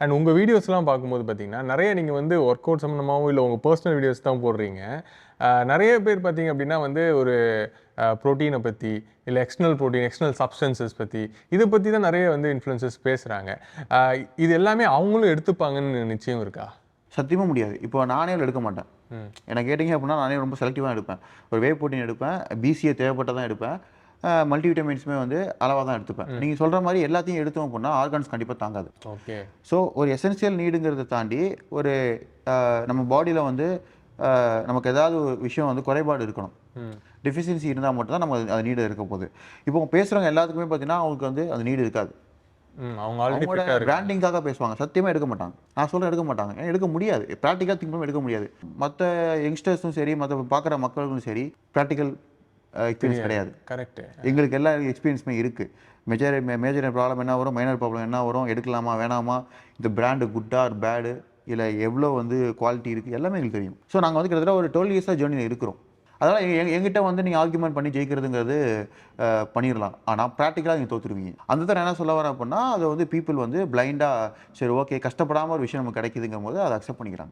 And உங்க வீடியோஸ்லாம் பார்க்கும்போது பார்த்தீங்கன்னா, நெறைய நீங்க வந்து ஒர்க் அவுட் சம்மந்தமாவோ, இல்ல உங்க பெர்சனல் வீடியோஸ் தான் போடுறீங்க. நெறைய பேர் பார்த்தீங்க அப்டின்னா வந்து ஒரு புரோட்டீன பத்தி, இல்ல எக்ஸ்டர்னல் புரோட்டீன், எக்ஸ்டர்னல் சப்ஸ்டன்சஸ் பத்தி, இத பத்தி தான் நெறைய வந்து இன்ஃப்ளூயன்சர்ஸ் பேசுறாங்க. அ இது எல்லாமே அவங்களும் எடுத்துப்பாங்கன்னு நிச்சயம் இருக்கா? சத்தியமா முடியாது. இப்போ நானே அதில எடுக்க மாட்டேன். ம். என்ன கேட்டீங்க அப்டின்னா, நானே ரொம்ப செலக்டிவா எடுப்பேன். ஒரு வே புரோட்டீன் எடுப்பேன். பிசிஏ தேவைப்பட்டா தான் எடுப்பேன். மல்டிவிட்டமின்ஸுமே வந்து அளவா தான் எடுத்துப்பேன். ம். நீங்க சொல்ற மாரி எல்லாத்தையும் எடுத்தோம் அப்டின்னா, ஆர்கான்ஸ் கண்டிப்பா தாங்காது. ஓகே. ஸோ ஒரு எசென்சியல் நீடுங்கிறத தாண்டி, ஒரு நம்ம பாடியில வந்து நமக்கு ஏதாவது ஒரு விஷயம் வந்து குறைபாடு இருக்கணும். ம். டெஃபிஷியன்சி இருந்தா மட்டும் தான் நம்ம அது நீடு இருக்க போகுது. இப்போ பேசுறவங்க எல்லாத்துக்குமே பார்த்தீங்கன்னா, அவங்களுக்கு வந்து அந்த நீடு இருக்காது. ம். அவங்க ஆல்ரெடி அவங்களோட ஃபிட்டா இருக்காங்க. பிராண்டிங்காக பேசுவாங்க. சத்தியமா எடுக்க மாட்டாங்க. நான் சொல்றேன் எடுக்க மாட்டாங்க. ஏன் எடுக்க முடியாது. பிராக்டிகலா திங்க் பண்ணாம எடுக்க முடியாது. மத்த யங்ஸ்டர்ஸும் சரி, மத்த பார்க்குற மக்களுக்கும் சரி, பிராக்டிகல் எக்ஸ்பீரியன்ஸ் தெரியாது. கிடையாது. கரெக்ட்டு. எங்களுக்கு எல்லா எக்ஸ்பீரியன்ஸுமே இருக்கு. மேஜர் ப்ராப்ளம் என்ன வரும்? மைனர் ப்ராப்ளம் என்ன வரும்? எடுக்கலாமா? வேணாமா? இந்த பிராண்ட் குட்டா ஆர் பேடு? இல்ல எவ்வளோ வந்து குவாலிட்டி இருக்கு? எல்லாமே எங்களுக்கு தெரியும். ஸோ நாங்க வந்து கிட்டத்தட்ட ஒரு 12 இயர்ஸா ஜர்னில இருக்கிறோம். அதனால என்கிட்ட வந்து நீங்க ஆர்கியூமென்ட் பண்ணி ஜெயிக்கிறதுங்கிறது பண்ணிறலாம். ஆனா பிராக்டிகலா நீங்க தோத்துருவீங்க. அந்த இடத்துல என்ன சொல்ல வரேன் அப்டின்னா, அது வந்து பீப்பிள் வந்து பிளைண்டா சரி ஓகே கஷ்டப்படாம ஒரு விஷயம் நமக்கு கிடைக்குதுங்கும்போது அத அக்செப்ட் பண்ணிக்கிறாங்க.